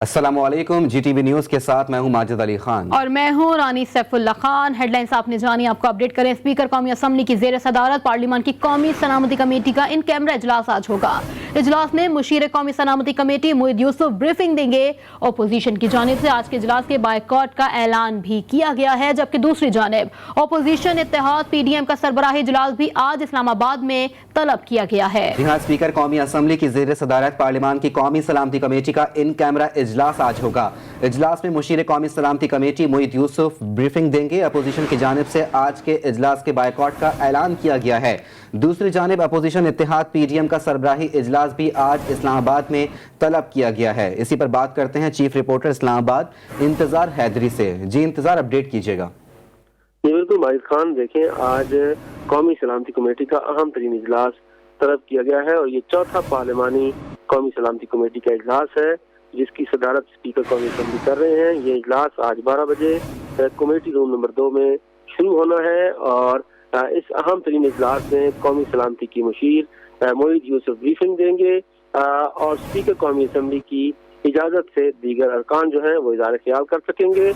अस्सलामुअलैकुम। जीटीवी न्यूज के साथ मैं हूं माजिद अली खान और मैं हूं रानी सैफुल्ला खान। हेडलाइंस आपने जानी, आपको अपडेट करें। स्पीकर कौमी असम्बली की जेर सदारत पार्लियामान की कौमी सलामती कमेटी का इन कैमरा इजलास आज होगा। इजलास में मुशीर कौमी सलामती कमेटी मोहिद यूसुफ ब्रीफिंग देंगे। अपोजिशन की जानिब से आज के इजलास के बायकॉट का ऐलान भी किया गया है, जबकि दूसरी जानिब अपोजिशन इत्तेहाद पीडीएम का सरबराही इजलास भी आज इस्लामाबाद में तलब किया गया है। जी हाँ, स्पीकर कौमी असम्बली की जेर सदारत पार्लियामान की कौमी सलामती कमेटी का इन कैमरा इजलास आज होगा। इजलास में मुशीर कौमी सलामती कमेटी मोहिद यूसुफ ब्रीफिंग देंगे। अपोजिशन की जानिब से आज के इजलास के बायकॉट का ऐलान किया गया है। दूसरी जानिब अपोजिशन इत्तेहाद पीडीएम का सरबराही इजलास भी आज इस्लामाबाद में तलब किया गया है। इसी पर बात करते हैं चीफ रिपोर्टर इस्लामाबाद इंतजार हैदरी से। जी इंतजार, अपडेट कीजिएगा। बिल्कुल माजिद खान, देखें आज कौमी सलामती कमेटी का अहम तरीन इजलास तलब किया गया है और ये चौथा पार्लियामानी कौमी सलामती कमेटी का इजलास है जिसकी सदारत स्पीकर कौमी असम्बली कर रहे हैं। ये इजलास आज 12 बजे कमेटी रूम नंबर 2 में शुरू होना है और इस अहम तरीन इजलास में कौमी सलामती की मुशीर मोहिद यूसुफ ब्रीफिंग देंगे और स्पीकर कौमी असम्बली की इजाजत से दीगर अरकान जो हैं वो इज़हार ख्याल कर सकेंगे।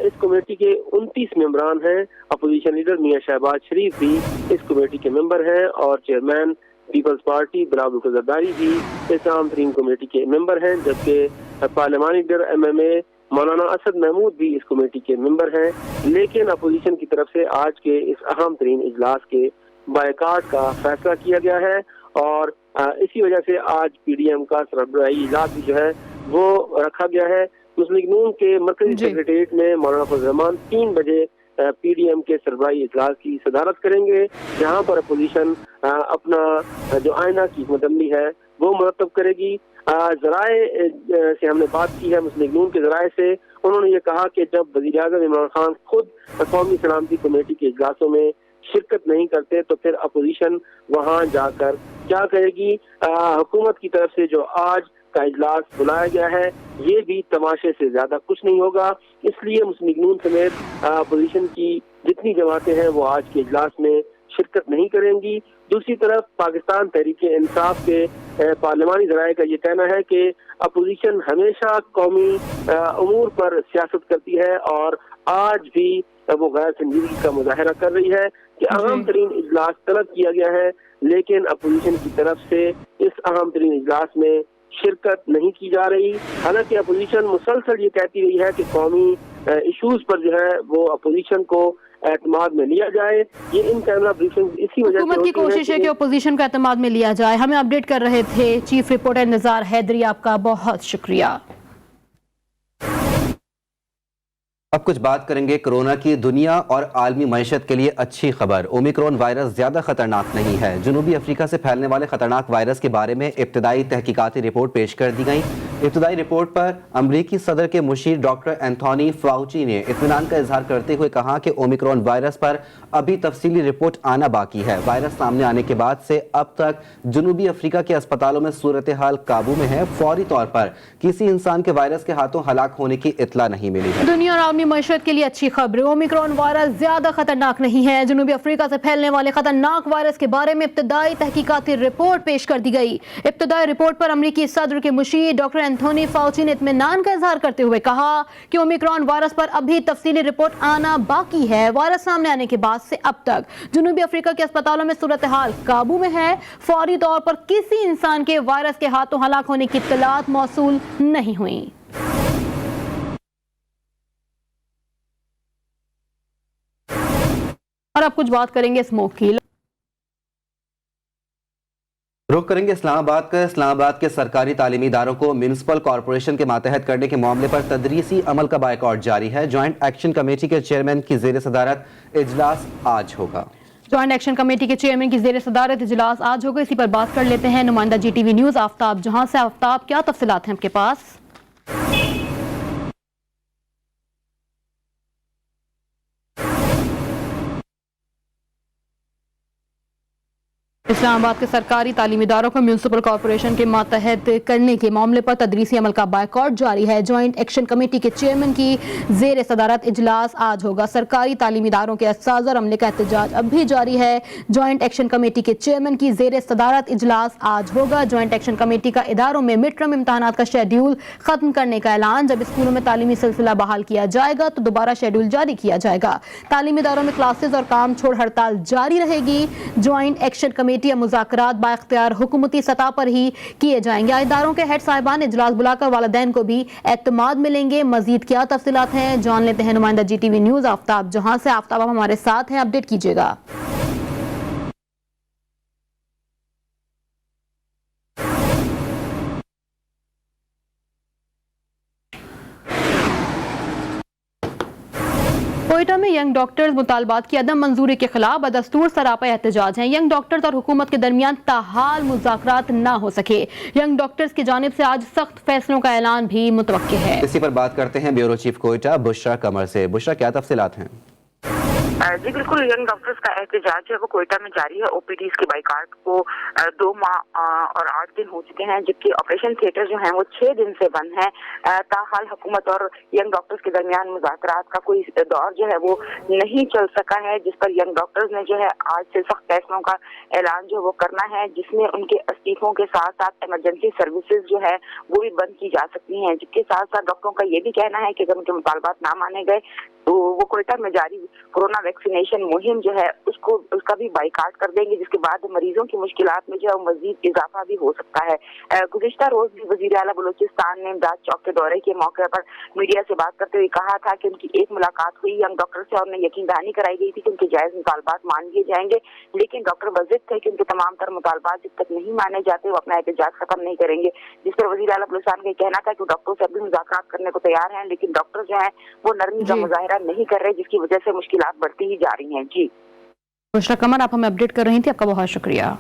इस कमेटी के 29 मेंबरान हैं। अपोजिशन लीडर मियां शहबाज शरीफ भी इस कमेटी के मेंबर हैं और चेयरमैन पीपल्स पार्टी बिलावल जरदारी भी इस अहम तरीन कमेटी के मेंबर हैं, जबकि पार्लियामानी लीडर MMA मौलाना असद महमूद भी इस कमेटी के मेंबर हैं। लेकिन अपोजिशन की तरफ से आज के इस अहम तरीन इजलास के बायकाट का फैसला किया गया है और इसी वजह से आज पीडीएम का सरबराही इजलास भी जो है वो रखा गया है। मुस्लिम लीग नून के मरकजी सेक्रेटेरिएट में मौलाना फजल रहमान 3 बजे पीडीएम के सरबराही इजलास की सदारत करेंगे, जहां पर अपोजिशन अपना जो आईना की हुकूमत है वो मुरतब करेगी। जराए से हमने बात की है, मुस्लिम लीग नून के जराए से उन्होंने ये कहा कि जब वज़ीर आज़म इमरान खान खुद कौमी सलामती कमेटी के इजलासों में शिरकत नहीं करते तो फिर अपोजिशन वहां जाकर क्या करेगी। हुकूमत की तरफ से जो आज का इजलास बुलाया गया है ये भी तमाशे से ज्यादा कुछ नहीं होगा, इसलिए मुस्लिम लीग नून समेत अपोजिशन की जितनी जमातें हैं वो आज के इजलास में शिरकत नहीं करेंगी। दूसरी तरफ पाकिस्तान तहरीक इंसाफ के पार्लियामानी जराये का ये कहना है कि अपोजिशन हमेशा कौमी अमूर पर सियासत करती है और आज भी वो गैर संजीदगी का मुजाहरा कर रही है कि अहम तरीन इजलास तलब किया गया है, लेकिन अपोजिशन की तरफ से इस अहम तरीन इजलास में शिरकत नहीं की जा रही। हालांकि अपोजिशन मुसलसल ये कहती रही है कि कौमी इश्यूज पर जो है वो अपोजिशन को एतमाद में लिया जाए। ये इन कैमरा ब्रीफिंग इसी वजह से हुकूमत की कोशिश है कि अपोजिशन को एतमाद में लिया जाए। हमें अपडेट कर रहे थे चीफ रिपोर्टर इंतजार हैदरी, आपका बहुत शुक्रिया। अब कुछ बात करेंगे कोरोना की। दुनिया और आलमी मईशत के लिए अच्छी खबर, ओमिक्रॉन वायरस ज्यादा खतरनाक नहीं है। जनूबी अफ्रीका से फैलने वाले खतरनाक वायरस के बारे में इब्तदाई तहकीकाती रिपोर्ट पेश कर दी गई। इब्तदाई रिपोर्ट पर अमरीकी सदर के मुशीर डॉक्टर एंथोनी फाउची ने इत्मीनान का इजहार करते हुए कहा कि ओमिक्रॉन वायरस पर अभी तफसीली रिपोर्ट आना बाकी है। वायरस सामने आने के बाद से अब तक जनूबी अफ्रीका के अस्पतालों में सूरत हाल काबू में है। फौरी तौर पर किसी इंसान के वायरस के हाथों हलाक होने की इत्तला नहीं मिली है। दुनिया और आलमी मईशत के लिए अच्छी खबर, ओमिक्रॉन वायरस ज्यादा खतरनाक नहीं है। जनूबी अफ्रीका से फैलने वाले खतरनाक वायरस के बारे में इब्तदाई तहकीकाती रिपोर्ट पेश कर दी गई। इब्तदाई रिपोर्ट पर अमरीकी सदर के मुशीर डॉक्टर एंथोनी फाउची ने इत्मीनान का इजहार करते हुए कहा कि ओमिक्रॉन वायरस पर अभी तफसीली रिपोर्ट आना बाकी है। वायरस सामने आने के बाद से अब तक जनूबी अफ्रीका के अस्पतालों में सूरत हाल काबू में है। फौरी तौर पर किसी इंसान के वायरस के हाथों हलाक होने की इत्तलात मौसूल नहीं हुई। और अब कुछ बात करेंगे स्मोक की। रुख करेंगे इस्लामाबाद का। इस्लामाबाद के सरकारी तालीमी इदारों को म्यूनिसिपल कॉरपोरेशन के मातहत करने के मामले पर तदरीसी अमल का बायकॉट जारी है। ज्वाइंट एक्शन कमेटी के चेयरमैन की जेर सदारत इजलास आज होगा। ज्वाइंट एक्शन कमेटी के चेयरमैन की जेर सदारत इजलास आज होगा। इसी पर बात कर लेते हैं नुमाइंदा GTV न्यूज आफ्ताब जहां से। आफ्ताब, क्या तफसीलात हैं आपके पास? इस्लामाबाद के सरकारी तालीमी इदारों को म्यूनसिपल कॉरपोरेशन के मातहत करने के मामले पर तदरीसी अमल का बायकॉट जारी है। जॉइंट एक्शन कमेटी के चेयरमैन की जेर सदारत इजलास आज होगा। सरकारी तालीमी इदारों के असाज़ और अमले का एहतजाज अब भी जारी है। जॉइंट एक्शन कमेटी के चेयरमैन की जेर सदारत इजलास आज होगा। जॉइंट एक्शन कमेटी का इदारों में मिड टर्म इम्तहानात का शेड्यूल खत्म करने का ऐलान। जब स्कूलों में तालीमी सिलसिला बहाल किया जाएगा तो दोबारा शेड्यूल जारी किया जाएगा। तालीमी इदारों में क्लासेज और काम छोड़ हड़ताल जारी रहेगी। जॉइंट एक्शन कमेटी या मुज़ाकरात बाइख्तियार हुकूमती सतह पर ही किए जाएंगे। इदारों के हेड साहिबान इजलास बुलाकर वालिदैन को भी एतमाद मिलेंगे। मजीद क्या तफसीलात हैं जान लेते हैं नुमाइंदा GTV न्यूज़ आफ्ताब जहां से। आफ्ताब आप हमारे साथ हैं, अपडेट कीजिएगा। कोयटा में यंग डॉक्टर्स मुतालबात की अदम मंजूरी के खिलाफ बदस्तूर सरापा एहतजाज हैं। यंग डॉक्टर्स और हुकूमत के दरमियान ताहाल मुज़ाकरात ना हो सके। यंग डॉक्टर्स की जानिब से आज सख्त फैसलों का ऐलान भी मुतवक्के है। इसी पर बात करते हैं ब्यूरो चीफ कोयटा बुशरा कमर से। बुशरा, क्या तफसीलात हैं? जी बिल्कुल, यंग डॉक्टर्स का एहतजाज जो है वो कोयटा में जारी है। OPDs के बाइकाट को 2 माह और 8 दिन हो चुके हैं, जबकि ऑपरेशन थिएटर जो है वो 6 दिन से बंद है। ताहाल हुकूमत और यंग डॉक्टर्स के दरमियान मुज़ाकरात का कोई दौर जो है वो नहीं चल सका है, जिस पर यंग डॉक्टर्स ने जो है आज से सख्त फैसलों का ऐलान जो वो करना है, जिसमें उनके इस्तीफों के साथ साथ इमरजेंसी सर्विसेज जो है वो भी बंद की जा सकती हैं। जिसके साथ साथ डॉक्टरों का ये भी कहना है कि अगर उनके मुतालबात ना माने गए तो वो कोयटा में जारी कोरोना वैक्सीनेशन मुहिम जो है उसका भी बाइकाट कर देंगे, जिसके बाद मरीजों की मुश्किलात में जो है मजीद इजाफा भी हो सकता है। गुज़िश्ता रोज भी वज़ीर आला बलूचिस्तान ने इमदाद चौक के दौरे के मौके पर मीडिया से बात करते हुए कहा था कि उनकी एक मुलाकात हुई यंग डॉक्टर से और उन्हें यकीन दहानी कराई गई थी कि उनके जायज मुतालबात मान लिए जाएंगे, लेकिन डॉक्टर वज़िद थे कि उनके तमाम तर मुतालबात जब तक नहीं माने जाते वो अपना एहतजाज खत्म नहीं करेंगे। जिस पर वज़ीर आला बलूचिस्तान का कहना था कि डॉक्टरों से अभी मुज़ाकरात करने को तैयार हैं, लेकिन डॉक्टर जो है वो नरमी का मुजाहिरा नहीं कर रहे, जिसकी वजह से मुश्किलात बढ़ती ही जा रही हैं। जी बुशरा कमर, आप हमें अपडेट कर रही थी, आपका बहुत शुक्रिया।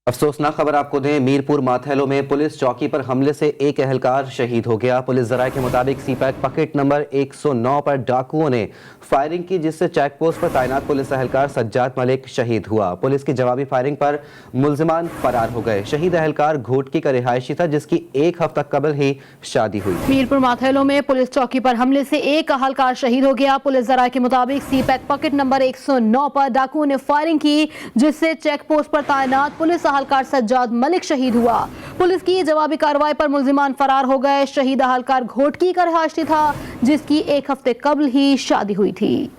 अफसोसनाक खबर आपको दें, मीरपुर माथैलो में पुलिस चौकी पर हमले से एक एहलकार शहीद हो गया। पुलिस जराये के मुताबिक सीपैक पकेट नंबर 109 पर डाकुओं ने फायरिंग की, जिससे चेक पोस्ट पर तैनात पुलिस एहलकार सज्जाद मलिक शहीद हुआ। पुलिस की जवाबी फायरिंग पर मुलजिमान फरार हो गए। शहीद एहलकार घोटकी का रिहायशी था, जिसकी 1 हफ्ता कबल ही शादी हुई। मीरपुर माथैलो में पुलिस चौकी पर हमले से एक एहलकार शहीद हो गया। पुलिस जराये के मुताबिक सीपैक पकेट नंबर 109 पर डाकुओं ने फायरिंग की, जिससे चेक पोस्ट पर तैनात पुलिस एहलकार सज्जाद मलिक शहीद हुआ। पुलिस की जवाबी कार्रवाई पर मुलजिमान फरार हो गए। शहीद एहलकार घोटकी का रिहायशी था, जिसकी 1 हफ्ते कबल ही शादी हुई थी।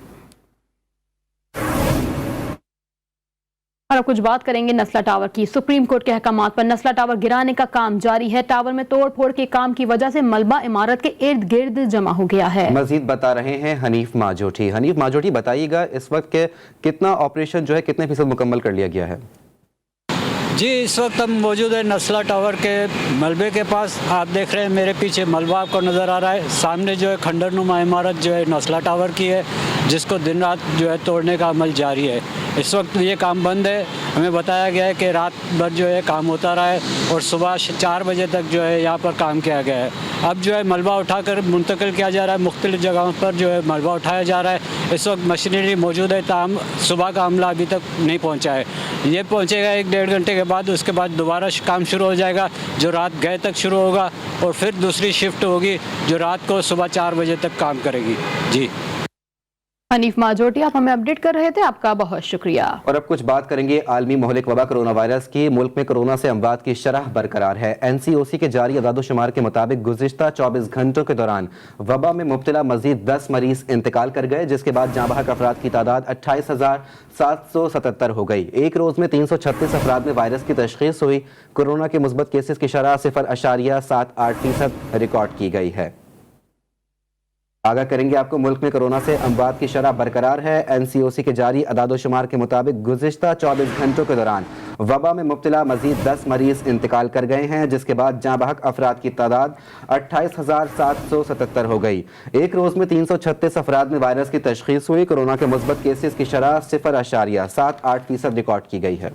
और अब कुछ बात करेंगे नस्ला टावर की। सुप्रीम कोर्ट के अहकामात पर नस्ला टावर गिराने का काम जारी है। टावर में तोड़ फोड़ के काम की वजह से मलबा इमारत के इर्द गिर्द जमा हो गया है। मजीद बता रहे हैं हनीफ माजोठी। हनीफ माजोठी, बताइएगा इस वक्त के कितना ऑपरेशन जो है कितने फीसद मुकम्मल कर लिया गया है? जी, इस वक्त हम मौजूद है नस्ला टावर के मलबे के पास। आप देख रहे हैं मेरे पीछे मलबा आपको नज़र आ रहा है। सामने जो है खंडरनुमा इमारत जो है नस्ला टावर की है, जिसको दिन रात जो है तोड़ने का अमल जारी है। इस वक्त ये काम बंद है। हमें बताया गया है कि रात भर जो है काम होता रहा है और सुबह 4 बजे तक जो है यहाँ पर काम किया गया है। अब जो है मलबा उठाकर मुंतकिल किया जा रहा है, मुख्तलिफ जगहों पर जो है मलबा उठाया जा रहा है। इस वक्त मशीनरी मौजूद है, ताहम सुबह का अमला अभी तक नहीं पहुँचा है। ये पहुँचेगा 1-1.5 घंटे के बाद। उसके बाद दोबारा काम शुरू हो जाएगा, जो रात गए तक शुरू होगा, और फिर दूसरी शिफ्ट होगी जो रात को सुबह 4 बजे तक काम करेगी। जी, हनीफ माजोटी, आप हमें अपडेट कर रहे थे, आपका बहुत शुक्रिया। और अब कुछ बात करेंगे आलमी मोहलिक वबा कोरोना वायरस की। मुल्क में कोरोना से अमवात की शरह बरकरार है। NCOC के जारी अदादोशुमार के मुताबिक गुज़िश्ता 24 घंटों के दौरान वबा में मुब्तला मजीद 10 मरीज इंतकाल कर गए, जिसके बाद जाँ बहक अफराद की तादाद 28,777 हो गई। एक रोज में 336 अफराद में वायरस की तशखीस हुई। कोरोना के मुस्बत केसेस की शरह 0.78% रिकॉर्ड की गई है। आगाह करेंगे आपको, मुल्क में कोरोना से अमवात की शरह बरकरार है। NCOC के जारी अदादोशुमार के मुताबिक गुज़िश्ता 24 घंटों के दौरान वबा में मुब्तला मजीद 10 मरीज इंतकाल कर गए हैं, जिसके बाद जाँ बहक अफराद की तादाद 28,777 हो गई। एक रोज में 336 अफराद में वायरस की तशखीस हुई। कोरोना के मुस्बत केसेस की शरह 0.78% रिकॉर्ड की गई है।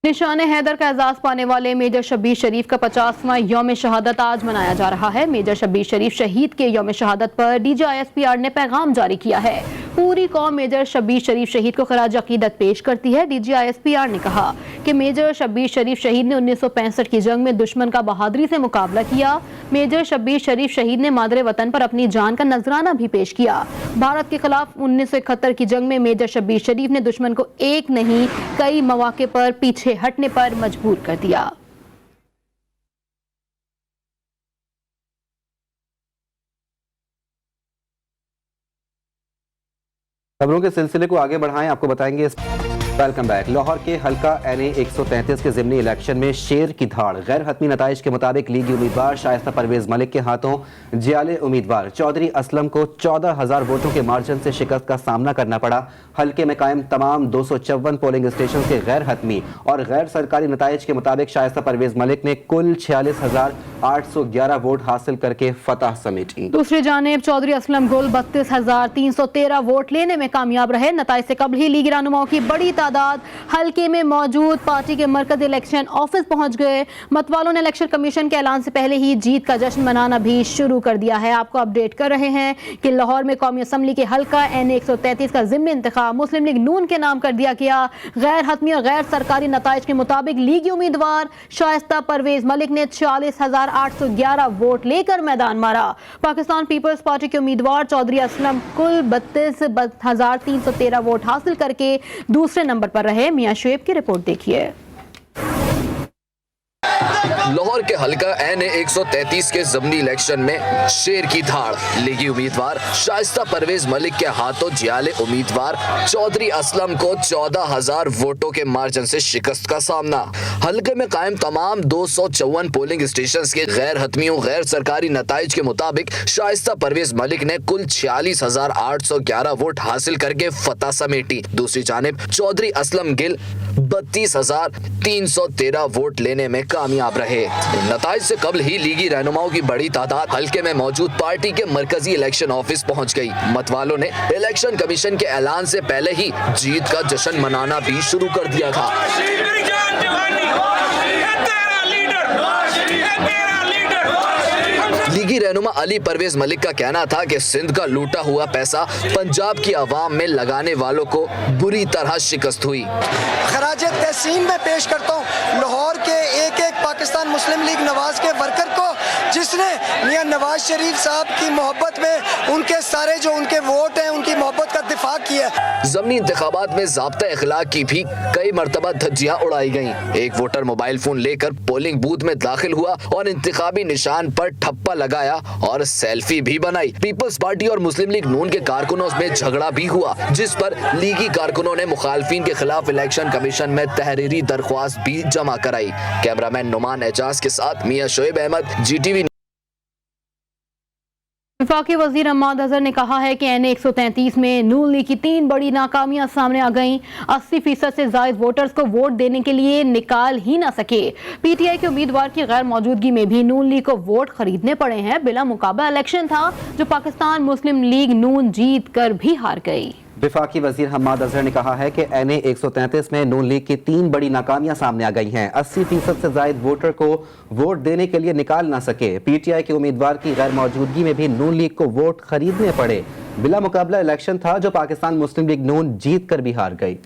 निशान हैदर का एजाज पाने वाले मेजर शब्बीर शरीफ का 50वां यौम शहादत आज मनाया जा रहा है। मेजर शब्बीर शरीफ शहीद के यौम शहादत पर DGISPR ने पैगाम जारी किया है। पूरी कौम मेजर शब्बीर शरीफ शहीद को खराज अकीदत पेश करती है। DGISPR ने कहा कि मेजर शब्बीर शरीफ शहीद ने 1965 की जंग में दुश्मन का बहादुरी से मुकाबला किया। मेजर शब्बीर शरीफ शहीद ने मादरे वतन पर अपनी जान का नजराना भी पेश किया। भारत के खिलाफ 1971 की जंग में मेजर शब्बीर शरीफ ने दुश्मन को एक नहीं कई मौके पर पीछे हटने पर मजबूर कर दिया। खबरों के सिलसिले को आगे बढ़ाएं, आपको बताएंगे। Welcome back. लाहौर के हल्का NA 133 के ज़िमनी इलेक्शन में शेर की धाड़। गैर हतमी नताइज के मुताबिक लीगी उम्मीदवार शाइस्ता परवेज मलिक के हाथों जियाले उम्मीदवार चौधरी असलम को 14,000 वोटों के मार्जिन से शिकस्त का सामना करना पड़ा। हल्के में कायम तमाम 254 पोलिंग स्टेशन के गैर हतमी और गैर सरकारी नताइज के मुताबिक शाइस्ता परवेज मलिक ने कुल 46,811 वोट हासिल करके फतह समेटी। दूसरी जानिब चौधरी असलम गुल 32,313 वोट लेने में कामयाब रहे। नताइज से कबल ही लीगी रहनुमाओं की बड़ी तादाद हल्के में मौजूद पार्टी के मरकजी इलेक्शन ऑफिस पहुंच गए। मतवालों ने इलेक्शन कमीशन के ऐलान से पहले ही जीत का जश्न मनाना भी शुरू कर दिया है। आपको अपडेट कर रहे हैं कि लाहौर में कौमी असम्बली के हल्का NA 133 का ज़िमनी इंतखाब मुस्लिम लीग नून के नाम कर दिया गया। गैर हतमी और गैर सरकारी नताइज के मुताबिक लीगी उम्मीदवार शाइस्ता परवेज मलिक ने 46,811 वोट लेकर मैदान मारा। पाकिस्तान पीपल्स पार्टी के उम्मीदवार चौधरी असलम कुल 32,313 वोट हासिल करके दूसरे नंबर पर रहे। मियां शुएब की रिपोर्ट देखिए। लाहौर के हल्का NA 133 के ज़िमनी इलेक्शन में शेर की धाड़। लीगी उम्मीदवार शाइस्ता परवेज मलिक के हाथों जियाले उम्मीदवार चौधरी असलम को 14,000 वोटों के मार्जिन से शिकस्त का सामना। हल्के में कायम तमाम 254 पोलिंग स्टेशन के गैर हतमियों गैर सरकारी नताइज के मुताबिक शाइस्ता परवेज मलिक ने कुल 46,811 वोट हासिल करके फतह समेटी। दूसरी जानिब चौधरी असलम गिल 32,313 वोट लेने में कामयाब रहे। नताइज से कबल ही लीगी रहनुमाओं की बड़ी तादाद हल्के में मौजूद पार्टी के मरकजी इलेक्शन ऑफिस पहुंच गई। मतवालों ने इलेक्शन कमीशन के ऐलान से पहले ही जीत का जश्न मनाना भी शुरू कर दिया था। लीगी रहनुमा अली परवेज मलिक का कहना था कि सिंध का लूटा हुआ पैसा पंजाब की आवाम में लगाने वालों को बुरी तरह शिकस्त हुई। खराज तहसीन में पेश करता हूँ लाहौर के एक पाकिस्तान मुस्लिम लीग नवाज के वर्कर को, जिसने मियां नवाज शरीफ साहब की मोहब्बत में उनके सारे जो उनके वोट हैं उनकी मोहब्बत का दिफा किया। ज़मीनी इंतखाबात में ज़ाब्ता इखलाक की भी कई मरतबा धज्जियां उड़ाई गईं। एक वोटर मोबाइल फोन लेकर पोलिंग बूथ में दाखिल हुआ और इंतखाबी निशान पर ठप्पा लगाया और सेल्फी भी बनाई। पीपल्स पार्टी और मुस्लिम लीग नून के कारकुनों में झगड़ा भी हुआ, जिस पर लीगी कारकुनों ने मुखालफिन के खिलाफ इलेक्शन कमीशन में तहरीरी दरख्वास्त भी जमा कराई। कैमरामैन नुमान एजाज के साथ मियां शुएब अहमद, GTV। वफाकी वजीर हम्माद अजहर ने कहा है कि NA 133 में नून लीग की 3 बड़ी नाकामियां सामने आ गईं। 80% से जायद वोटर्स को वोट देने के लिए निकाल ही ना सके। PTI के उम्मीदवार की गैर मौजूदगी में भी नून लीग को वोट खरीदने पड़े हैं। बिला मुकाबला इलेक्शन था जो पाकिस्तान मुस्लिम लीग नून जीत कर भी हार गई। वफाकी वजीर हम्माद अजहर ने कहा है कि NA 133 में नून लीग की 3 बड़ी नाकामियां सामने आ गई हैं। 80% से जायद वोटर को वोट देने के लिए निकाल ना सके। PTI के उम्मीदवार की गैर मौजूदगी में भी नून लीग को वोट खरीदने पड़े। बिला मुकाबला इलेक्शन था जो पाकिस्तान मुस्लिम लीग नून जीत कर भी हार गई।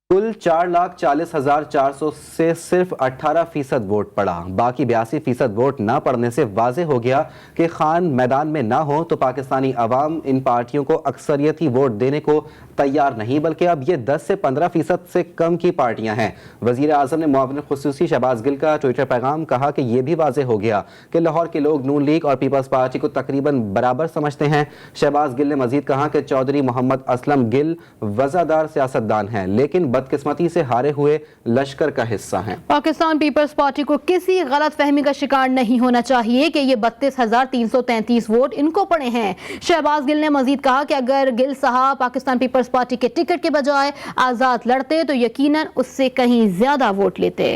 कुल 4,40,400 से सिर्फ 18% वोट पड़ा। बाकी 82% वोट ना पड़ने से वाज़े हो गया कि खान मैदान में ना हो तो पाकिस्तानी अवाम इन पार्टियों को अक्सरियती वोट देने को तैयार नहीं, बल्कि अब ये 10 से 15% से कम की पार्टियां हैं। वज़ीर आज़म ने मुआविन खुसूसी शहबाज गिल का ट्विटर पैगाम कहा कि यह भी वाज़े हो गया कि लाहौर के लोग नून लीग और पीपल्स पार्टी को तकरीबन बराबर समझते हैं। शहबाज गिल ने मजीद कहा कि चौधरी मोहम्मद असलम गिल वज़ादार सियासतदान हैं, लेकिन बदकिस्मती से हारे हुए लश्कर का हिस्सा हैं। पाकिस्तान पीपल्स पार्टी को किसी गलत फहमी का शिकार नहीं होना चाहिए कि ये 32,333 वोट इनको पड़े हैं। शहबाज गिल ने मजीद कहा कि अगर गिल साहब पाकिस्तान पीपल्स पार्टी के टिकट के बजाय आजाद लड़ते तो यकीनन उससे कहीं ज्यादा वोट लेते।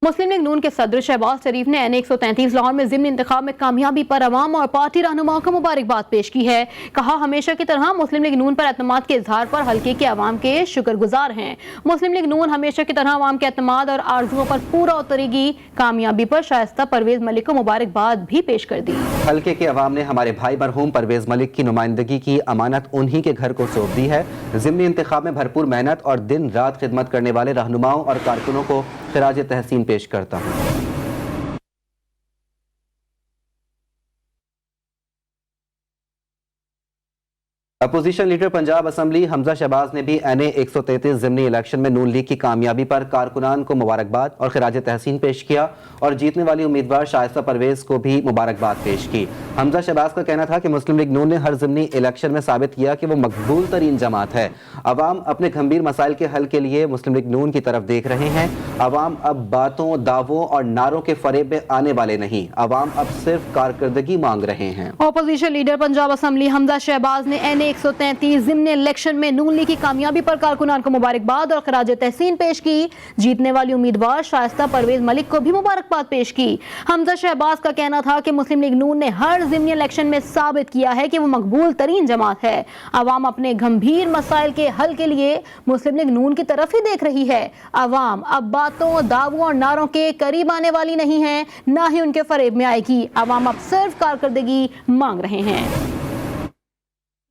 मुस्लिम लीग नून के सदर शहबाज शरीफ ने NA 133 लाहौर में ज़िमनी इंतखाब में कामयाबी पर अवाम और पार्टी रहनुमाओं को मुबारकबाद पेश की है। कहा, हमेशा की तरह मुस्लिम लीग नून पर एतमाद के इजहार पर हल्के के अवाम के शुक्रगुजार हैं। मुस्लिम लीग नून हमेशा की तरह अवाम के एतमाद और आरजुओं पर पूरा उतरेगी। कामयाबी पर शाइस्ता परवेज मलिक को मुबारकबाद भी पेश कर दी। हल्के के अवाम ने हमारे भाई मरहूम परवेज मलिक की नुमाइंदगी की अमानत उन्हीं के घर को सौंप दी है। ज़िमनी इंतखाब में भरपूर मेहनत और दिन रात खिदमत करने वाले रहनुमाओं और कारकुनों को खिराज तहसीन पेश करता हूँ। Opposition leader Punjab assembly Hamza Shahbaz ने भी NA 133 ज़िमनी इलेक्शन में नून लीग की कामयाबी पर कारकुनान को मुबारकबाद और खिराज तहसीन पेश किया और जीतने वाली उम्मीदवार शाइस्ता परवेज को भी मुबारकबाद पेश की। हमजा शहबाज का कहना था कि मुस्लिम लीग नून ने हर ज़िमनी इलेक्शन में साबित किया कि वो मकबूल तरीन जमात है। अवाम अपने गंभीर मसाइल के हल के लिए मुस्लिम लीग नून की तरफ देख रहे हैं। अवाम अब बातों, दावों और नारों के फरेब में आने वाले नहीं, अवाम अब सिर्फ कारकर्दगी मांग रहे हैं। Opposition leader Punjab assembly Hamza Shahbaz ने NA 133 ज़िमनी इलेक्शन में नून लीग की कामयाबी पर कारकुनान को मुबारकबाद और खिराज तहसीन पेश की। जीतने वाली उम्मीदवार शाइस्ता परवेज मलिक को भी मुबारकबाद पेश की। हमजा शहबाज का कहना था कि मुस्लिम लीग नून ने हर ज़िमनी इलेक्शन में साबित किया है कि वो मकबूल तरीन जमात है। अवाम अपने गंभीर मसाइल के हल के लिए मुस्लिम लीग नून की तरफ ही देख रही है। अवाम अब बातों, दावों और नारों के करीब आने वाली नहीं है, ना ही उनके फरेब में आएगी। अवाम अब सिर्फ कारकर्दगी मांग रहे हैं।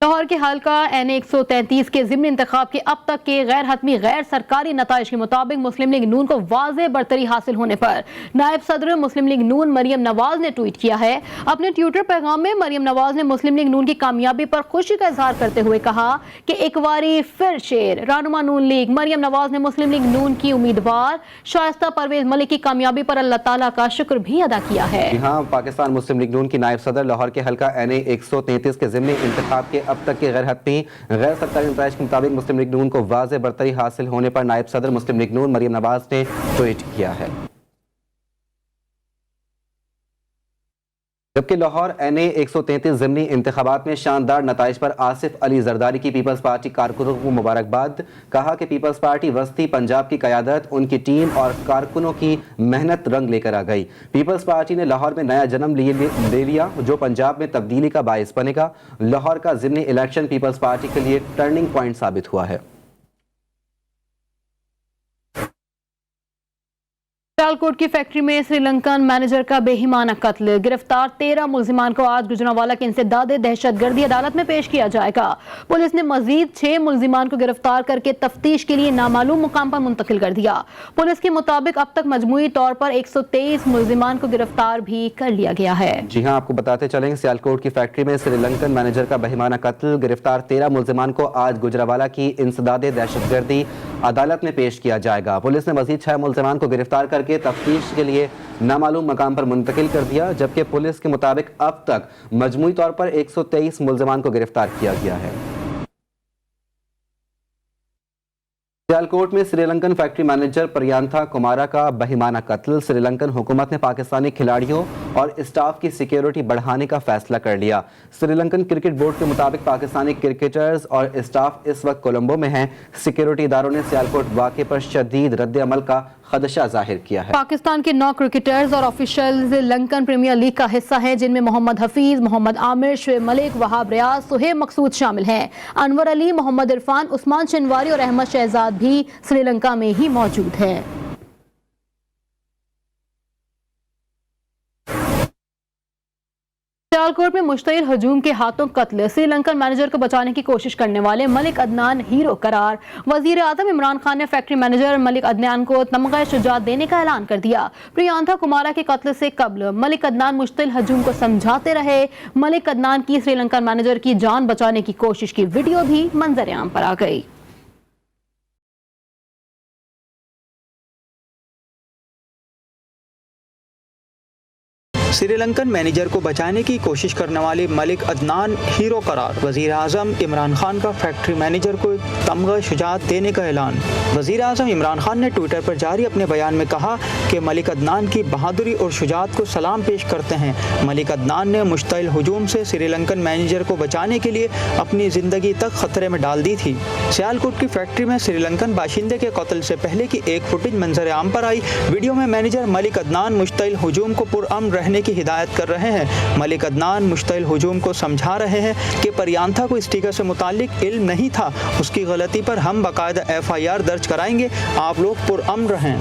लाहौर के हल्का NA 133 के ज़िमनी इंतखाब के अब तक के गैर हतमी गैर सरकारी नताइज के मुताबिक मुस्लिम लीग नून को वाज़ेह बरतरी हासिल होने पर नायब सदर मुस्लिम लीग नून मरियम नवाज ने ट्वीट किया है। अपने ट्विटर पैगाम में मरियम नवाज ने मुस्लिम लीग नून की कामयाबी पर खुशी का इजहार करते हुए कहा कि एक बारी फिर शेर रहनुमा नून लीग मरियम नवाज ने मुस्लिम लीग नून की उम्मीदवार शाइस्ता परवेज मलिक की कामयाबी पर अल्लाह ताला का शुक्र भी अदा किया है। यहाँ पाकिस्तान मुस्लिम लीग नून की नायब सदर लाहौर के हल्का NA 133 के ज़िमनी इंतखाब के अब तक के गैर हतमी गैर सरकारी नताइज के मुताबिक मुस्लिम लीग नून को वाज़ेह बरतरी हासिल होने पर नायब सदर मुस्लिम लीग नून मरियम नवाज ने ट्वीट किया है। जबकि लाहौर NA 133 ज़िमनी इंतखाबात में शानदार नताइज पर आसिफ अली जरदारी की पीपल्स पार्टी कारकुनों को मुबारकबाद। कहा कि पीपल्स पार्टी वस्ती पंजाब की क़यादत, उनकी टीम और कारकुनों की मेहनत रंग लेकर आ गई। पीपल्स पार्टी ने लाहौर में नया जन्म ले लिया जो पंजाब में तब्दीली का बायस बनेगा। लाहौर का ज़िमनी इलेक्शन पीपल्स पार्टी के लिए टर्निंग पॉइंट साबित हुआ है। सियालकोट की फैक्ट्री में श्रीलंकन मैनेजर का बेईमाना कत्ल। गिरफ्तार 13 मुल्जिमान को आज गुजरांवाला के इंसदाद दहशतगर्दी अदालत में पेश किया जाएगा। पुलिस ने मजीद 6 मुल्जिमान को गिरफ्तार करके तफ्तीश के लिए नामालूम मुकाम पर मुंतकिल कर दिया। पुलिस के मुताबिक अब तक मजमूई तौर पर 123 मुल्जिमान को गिरफ्तार भी कर लिया गया है। जी हाँ, आपको बताते चलेंगे सियालकोट की फैक्ट्री में श्रीलंकन मैनेजर का बेईमाना कत्ल। गिरफ्तार 13 मुल्जिमान को आज गुजरांवाला की इंसदाद दहशतगर्दी अदालत में पेश किया जाएगा। पुलिस ने मजीद 6 मुल्जिमान को गिरफ्तार करके तफ्तीश के लिए नामालूम मकाम पर मुंतकिल कर दिया, जबकि पुलिस के मुताबिक अब तक मजमूई तौर पर 123 मुल्जिमान को गिरफ्तार किया गया है। सियालकोट में श्रीलंकन फैक्ट्री मैनेजर प्रियांथा कुमारा का बेईमाना कत्ल। श्रीलंकन हुकूमत ने पाकिस्तानी खिलाड़ियों और स्टाफ की सिक्योरिटी बढ़ाने का फैसला कर लिया। श्रीलंकन क्रिकेट बोर्ड के मुताबिक पाकिस्तानी क्रिकेटर्स और स्टाफ इस वक्त कोलंबो में हैं। सिक्योरिटी इदारों ने सियालकोट वाक़े पर शदीद रद्द अमल का खदशा जाहिर किया है। पाकिस्तान के 9 क्रिकेटर्स और ऑफिशियल्स लंकन प्रीमियर लीग का हिस्सा हैं, जिनमें मोहम्मद हफीज, मोहम्मद आमिर, शुएब मलिक, वहाब रियाज, सुहेब मकसूद शामिल हैं। अनवर अली, मोहम्मद इरफान, उस्मान शनवारी और अहमद शहजाद भी श्रीलंका में ही मौजूद हैं। सियालकोट में मुश्तइल हजूम के हाथों कत्ल। श्रीलंकन मैनेजर को बचाने की कोशिश करने वाले मलिक अदनान हीरो करार। वजीर आज़म इमरान खान ने फैक्ट्री मैनेजर मलिक अदनान को तमगा शुजात देने का ऐलान कर दिया। प्रियांथा कुमारा के कत्ल से कबल मलिक अदनान मुश्तइल हजूम को समझाते रहे। मलिक अदनान की श्रीलंकन मैनेजर की जान बचाने की कोशिश की वीडियो भी मंजर आम पर आ गई। श्रीलंकन मैनेजर को बचाने की कोशिश करने वाले मलिक अदनान हीरो करार। वजीर आजम इमरान खान का फैक्ट्री मैनेजर को तमगा शुजात देने का ऐलान। वजीर आजम इमरान खान ने ट्विटर पर जारी अपने बयान में कहा कि मलिक अदनान की बहादुरी और शुजात को सलाम पेश करते हैं। मलिक अदनान ने मुश्तइल हुजूम से श्रीलंकन मैनेजर को बचाने के लिए अपनी ज़िंदगी तक खतरे में डाल दी थी। सियालकोट की फैक्ट्री में श्रीलंकन बाशिंदे के कत्ल से पहले की एक फुटेज मंजर आम पर आई। वीडियो में मैनेजर मलिक अदनान मुश्तइल हुजूम को पुरअमन रहने की हिदायत कर रहे हैं। मलिक अदनान मुश्तइल हुजूम को समझा रहे हैं कि परियांथा को स्टिकर से मुतालिक इल्म नहीं था, उसकी गलती पर हम बाकायदा FIR दर्ज कराएंगे, आप लोग पुरअमन रहें।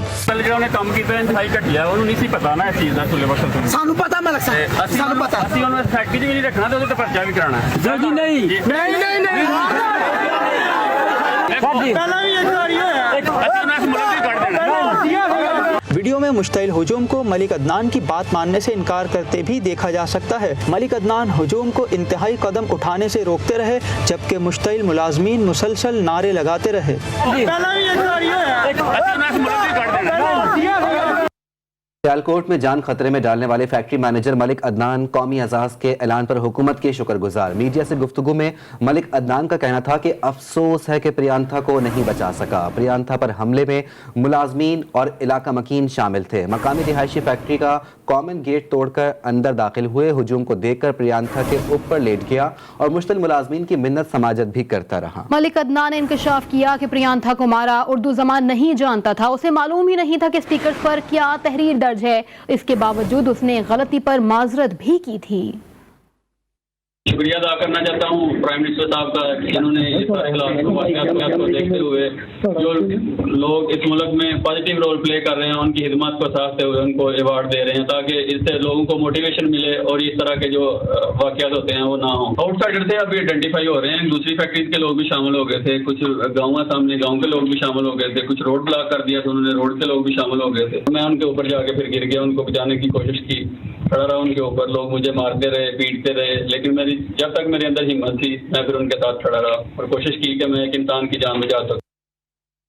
ने काम किया इंतहाई घटिया, उन्होंने नहीं पता ना इस चीज़ का सुले बख्श सानू पता मैं लगता है सानू पता ਅਸੀਂ ਉਹਨਾਂ ਫੈਕਟਰੀ 'ਚ ਵੀ ਨਹੀਂ ਰੱਖਣਾ ਤੇ ਉਹਦੇ ਤੇ ਪਰਚਾ ਵੀ ਕਰਾਉਣਾ ਹੈ ਜੀ। ਨਹੀਂ ਪਹਿਲਾਂ ਵੀ ਇੱਕ ਵਾਰੀ ਹੋਇਆ ਅਸੀਂ ਉਹਨਾਂ ਨੂੰ ਮੁਲਕ ਕੱਢ ਦੇਣਾ। वीडियो में मुश्तइल हुजूम को मलिक अदनान की बात मानने से इनकार करते भी देखा जा सकता है। मलिक अदनान हुजूम को इंतहाई कदम उठाने से रोकते रहे, जबकि मुश्तइल मुलाजमीन मुसलसल नारे लगाते रहे। सियालकोट में जान खतरे में डालने वाले फैक्ट्री मैनेजर मलिक अदनान कौमी एजाज के ऐलान पर हुकूमत के शुक्रगुजार। मीडिया से गुफ्तगू में मलिक अदनान का कहना था कि अफसोस है कि प्रियांथा को नहीं बचा सका। प्रियांथा पर हमले में मुलाजमीन और इलाका मकीन शामिल थे। मकामी रिहायशी फैक्ट्री का कॉमन गेट तोड़कर अंदर दाखिल हुए। हुजूम को देखकर प्रियांथा के ऊपर लेट गया और मुश्तइल मुलाजमीन की मिन्नत समाजत भी करता रहा। मलिक अदनान ने इंकशाफ किया कि प्रियांथा को मारा उर्दू ज़बान नहीं जानता था, उसे मालूम ही नहीं था कि स्पीकर पर क्या तहरीर दर्ज है। इसके बावजूद उसने गलती पर माजरत भी की थी। शुक्रिया अदा करना चाहता हूँ प्राइम मिनिस्टर साहब का, जिन्होंने इस सारे हालात को देखते हुए जो लोग इस मुल्क में पॉजिटिव रोल प्ले कर रहे हैं उनकी खिदमत को साधते हुए उनको अवार्ड दे रहे हैं, ताकि इससे लोगों को मोटिवेशन मिले और इस तरह के जो वाक़यात होते हैं वो ना हो। आउटसाइडर थे अभी आइडेंटिफाई हो रहे हैं, दूसरी फैक्ट्रीज के लोग भी शामिल हो गए थे, कुछ गाँव सामने गाँव के लोग भी शामिल हो गए थे, कुछ रोड ब्लॉक कर दिया था उन्होंने, रोड के लोग भी शामिल हो गए थे। मैं उनके ऊपर जाके फिर गिर गया, उनको बचाने की कोशिश की, खड़ा रहा उनके ऊपर, लोग मुझे मारते रहे, पीटते रहे, लेकिन मेरी जब तक मेरे अंदर हिम्मत थी मैं फिर उनके साथ खड़ा रहा और कोशिश की कि मैं एक इंसान की जान बचा सकूं।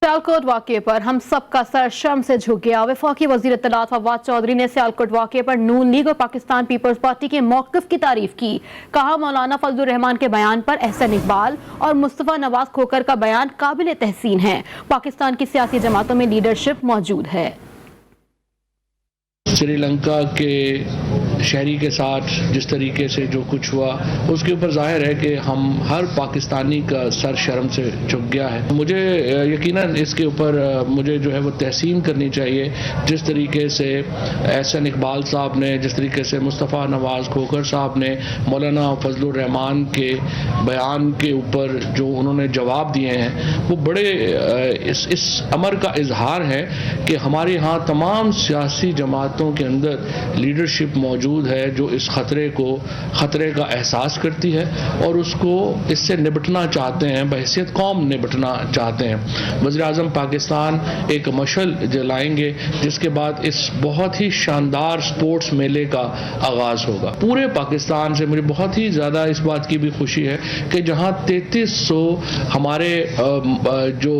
सियालकोट वाक़े पर हम सबका सर शर्म से झुक गया। वफाकी वज़ीर इत्तलात फवाद चौधरी ने सियालकोट वाक़े पर नून लीग और पाकिस्तान पीपल्स पार्टी के मौक़िफ़ की तारीफ की। कहा मौलाना फजलुर रहमान के बयान पर एहसन इकबाल और मुस्तफ़ा नवाज खोकर का बयान काबिल तहसीन है। पाकिस्तान की सियासी जमातों में लीडरशिप मौजूद है। श्रीलंका के शहरी के साथ जिस तरीके से जो कुछ हुआ उसके ऊपर जाहिर है कि हम हर पाकिस्तानी का सर शर्म से झुक गया है। मुझे यकीनन इसके ऊपर मुझे जो है वो तहसीन करनी चाहिए, जिस तरीके से एहसन इकबाल साहब ने, जिस तरीके से मुस्तफ़ा नवाज खोकर साहब ने मौलाना फजलुर रहमान के बयान के ऊपर जो उन्होंने जवाब दिए हैं वो बड़े इस अमर का इजहार है कि हमारे यहाँ तमाम सियासी जमातों के अंदर लीडरशिप मौजूद है जो इस खतरे का एहसास करती है और उसको इससे निपटना चाहते हैं, बहैसियत कौम निपटना चाहते हैं। वज़ीर आज़म पाकिस्तान एक मशल जलाएंगे जिसके बाद इस बहुत ही शानदार स्पोर्ट्स मेले का आगाज़ होगा। पूरे पाकिस्तान से मुझे बहुत ही ज़्यादा इस बात की भी खुशी है कि जहाँ 3300 हमारे जो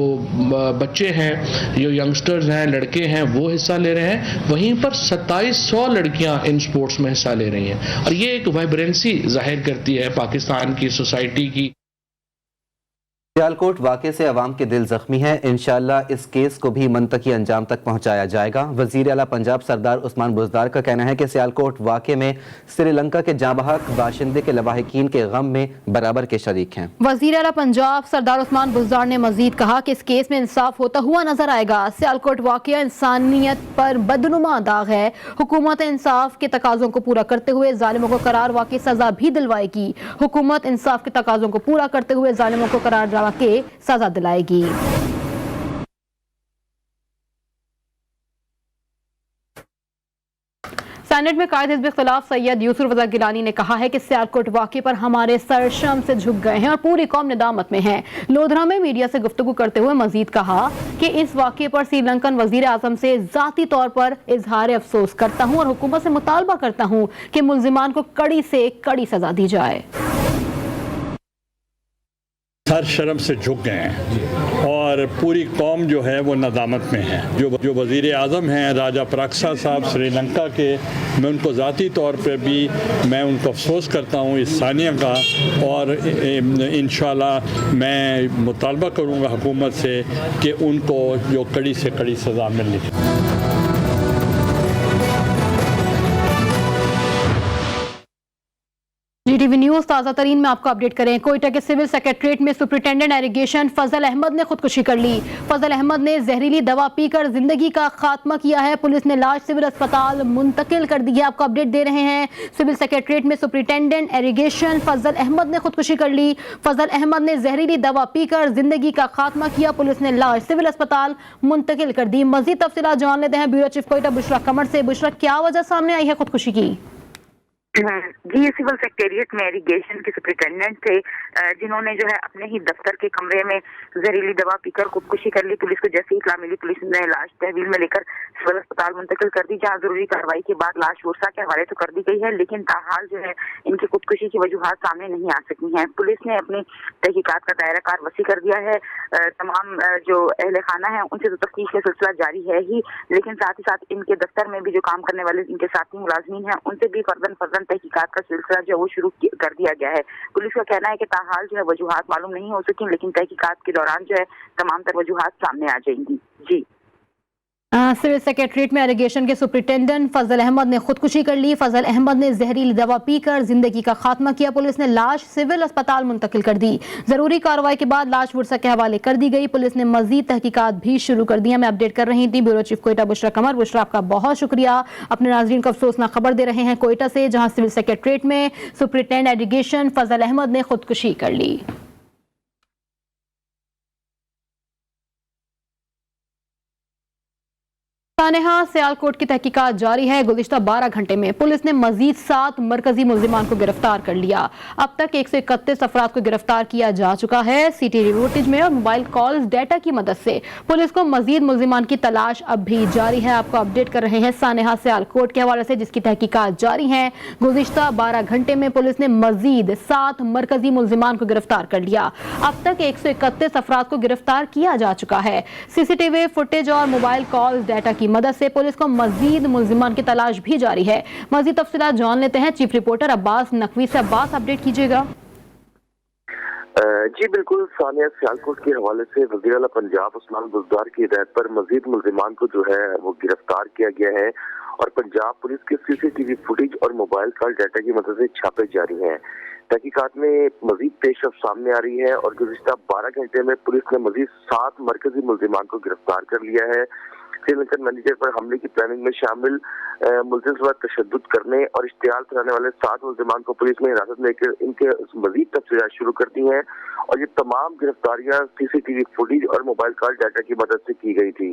बच्चे हैं, जो यंगस्टर्स हैं, लड़के हैं, वो हिस्सा ले रहे हैं, वहीं पर 2700 लड़कियां इन स्पोर्ट्स में हिस्सा ले रही हैं और ये एक वाइब्रेंसी जाहिर करती है पाकिस्तान की सोसाइटी की। सियालकोट वाक़े से अवाम के दिल जख्मी हैं। इंशाअल्लाह इस केस को भी मंतकी अंजाम तक पहुँचाया जाएगा। वज़ीर आला पंजाब सरदार उस्मान बुज़दार का कहना है कि सियालकोट वाक़े में श्रीलंका के जांबहक बाशिंदे के लवाहिकीन के गम में बराबर के शरीक हैं। वज़ीर आला पंजाब सरदार उस्मान बुज़दार ने मजीद कहा कि इस केस में इंसाफ होता हुआ नजर आएगा। सियालकोट वाक़या इंसानियत पर बदनुमा दाग है। हुकूमत इंसाफ के तकाज़ों को पूरा करते हुए जालिमों को करार वाक़ई सजा भी दिलवाएगी। हुकूमत इंसाफ के तकाज़ों को पूरा करते हुए जालिमों को करार के सजा दिलाएगी। सेनेट में कायद हिज़्ब इख्तिलाफ सैयद यूसुफ रज़ा गिलानी ने कहा है कि सियालकोट वाक़े पर हमारे सर शर्म से झुक गए हैं और पूरी कौम निदामत में है। लोधरा में मीडिया से गुफ्तगू करते हुए मजीद कहा कि इस वाक़े पर श्रीलंकन वज़ीर आज़म से ज़ाती तौर पर इजहार अफसोस करता हूँ और हुकूमत से मुतालबा करता हूँ कि मुल्ज़िमान को कड़ी से कड़ी सजा दी जाए। सर शर्म से झुक गए हैं और और पूरी कौम जो है वो नदामत में है। जो वज़ीर आज़म हैं राजा पराक्सा साहब श्रीलंका के, मैं उनको ज़ाती तौर पर भी मैं उनको अफसोस करता हूँ इस सानिया का, और इंशाल्लाह मैं मुतालबा करूँगा हुकूमत से कि उनको जो कड़ी से कड़ी सज़ा मिलनी चाहिए। GTV न्यूज ताज़ा तरीन में आपको अपडेट करें। कोयटा के सिविल सेक्रेटरीट में सुपरिटेंडेंट इरिगेशन फजल अहमद ने खुदकुशी कर ली। फजल अहमद ने जहरीली दवा पीकर जिंदगी का खात्मा किया है। पुलिस ने लाश सिविल अस्पताल मुंतकिल कर दी है। आपको अपडेट दे रहे हैं। सिविल सेक्रेटरीट में सुपरिटेंडेंट इरिगेशन फजल अहमद ने खुदकुशी कर ली। फजल अहमद ने जहरीली दवा पीकर जिंदगी का खात्मा किया। पुलिस ने लाश सिविल अस्पताल मुंतकिल कर दी। मजीद तफसीलात जान लेते हैं ब्यूरो चीफ कोयटा बुशरा कमर से। बुशरा, क्या वजह सामने आई है खुदकुशी की? जी, सिविल सेक्रेटरीट में इरिगेशन के सुपरिटेंडेंट थे जिन्होंने जो है अपने ही दफ्तर के कमरे में जहरीली दवा पीकर खुदकुशी कर ली। पुलिस को जैसे ही इत्तला मिली, पुलिस ने लाश तहवील में लेकर सिविल अस्पताल मुंतकिल कर दी, जहाँ जरूरी कार्रवाई के बाद लाश वर्षा के हवाले तो कर दी गई है, लेकिन ताहाल जो है इनकी खुदकुशी की वजूहात सामने नहीं आ सकी हैं। पुलिस ने अपनी तहकीकात का दायरा कार वसी कर दिया है। तमाम जो अहले खाना है उनसे तो तफ्तीश का सिलसिला जारी है ही, लेकिन साथ ही साथ इनके दफ्तर में भी जो काम करने वाले इनके साथी मुलाजमीन हैं उनसे भी फर्दन तहकीकात का सिलसिला जो है वो शुरू कर दिया गया है। पुलिस का कहना है कि ताहाल जो है वजूहात मालूम नहीं हो सकी, लेकिन तहकीकात के दौरान जो है तमाम तर वजूहात सामने आ जाएंगी। जी, सिविल सेक्रेटरीट में इरिगेशन के सुपरिटेंडेंट फजल अहमद ने खुदकुशी कर ली। फजल अहमद ने जहरीली दवा पीकर जिंदगी का खात्मा किया। पुलिस ने लाश सिविल अस्पताल मुंतकिल कर दी। जरूरी कार्रवाई के बाद लाश वर्षा के हवाले कर दी गई। पुलिस ने मजीद तहकीकात भी शुरू कर दी। मैं अपडेट कर रही थी ब्यूरो चीफ कोयटा बुशरा कमर। बुशरा, आपका बहुत शुक्रिया। अपने नाज़रीन को अफसोसनाक खबर दे रहे हैं कोयटा से, जहाँ सिविल सेक्रेटरीट में सुपरिटेंडेंट इरिगेशन फजल अहमद ने खुदकुशी कर ली। सानेहा सियालकोट की तहकीकात जारी है। गुज़िश्ता 12 घंटे में पुलिस ने मजीद 7 मरकजी मुल्जिमान को गिरफ्तार कर लिया। अब तक 131 अफराद को गिरफ्तार किया जा चुका है। सीसीटीवी फुटेज में और मोबाइल कॉल्स डेटा की मदद से पुलिस को मजीद मुल्जिमान की तलाश अब भी जारी है। आपको अपडेट कर रहे हैं सानेहा सियालकोट के हवाले से, जिसकी तहकीकात जारी है। गुज़िश्ता 12 घंटे में पुलिस ने मजीद 7 मरकजी मुल्जिमान को गिरफ्तार कर लिया। अब तक 131 अफराद को गिरफ्तार किया जा चुका है। सीसीटीवी फुटेज और मोबाइल कॉल्स डेटा की मदद से पुलिस को मजीद मुल्जिमान की तलाश भी जारी है। मजीद तफसीलात जान लेते हैं चीफ रिपोर्टर अब्बास नकवी से। अब्बास, अपडेट कीजिएगा। जी बिल्कुल, सानिया सियालकोट के हवाले से वज़ीर आला पंजाब उस्मान बुज़दार की हिदायत पर मजीद मुल्जिमान को जो है वो गिरफ्तार किया गया है और पंजाब पुलिस के सीसीटीवी फुटेज और मोबाइल कॉल डाटा की मदद से छापे जारी हैं। तहकीकात में मजीद पेशरफ सामने आ रही है और गुज़िश्ता 12 घंटे में पुलिस ने मजीद 7 मरकजी मुल्जिमान को गिरफ्तार कर लिया है। श्रीलंकन मैनेजर पर हमले की प्लानिंग में शामिल मुल्जिम पर तशद्दुद करने और इश्तियाल कराने वाले 7 मुल्जिमान को पुलिस ने हिरासत में लेकर इनके मजीद तफ्तीशात शुरू कर दी हैं और ये तमाम गिरफ्तारियां सीसीटीवी फुटेज और मोबाइल कॉल डाटा की मदद से की गई थी।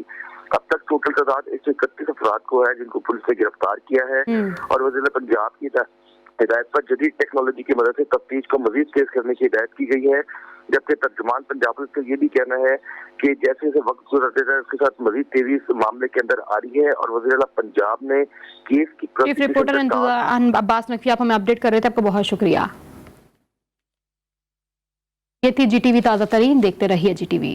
अब तक टोटल तादाद 131 अफराद को है जिनको पुलिस ने गिरफ्तार किया है और वज़ीर पंजाब की हिदायत पर जदीद टेक्नोलॉजी की मदद से तफ्तीश को मजीद तेज करने की हिदायत की गई है। जबकि तर्जुमान पंजाब पुलिस का ये भी कहना है कि जैसे जैसे वक्त गुजरता है उसके साथ मजीद तेजी इस मामले के अंदर आ रही है और वज़ीर आला पंजाब ने केस की चीफ रिपोर्टर अब्बास नकवी, आप हमें अपडेट कर रहे थे, आपका बहुत शुक्रिया। ये थी GTV ताज़ा तरीन। देखते रहिए GTV।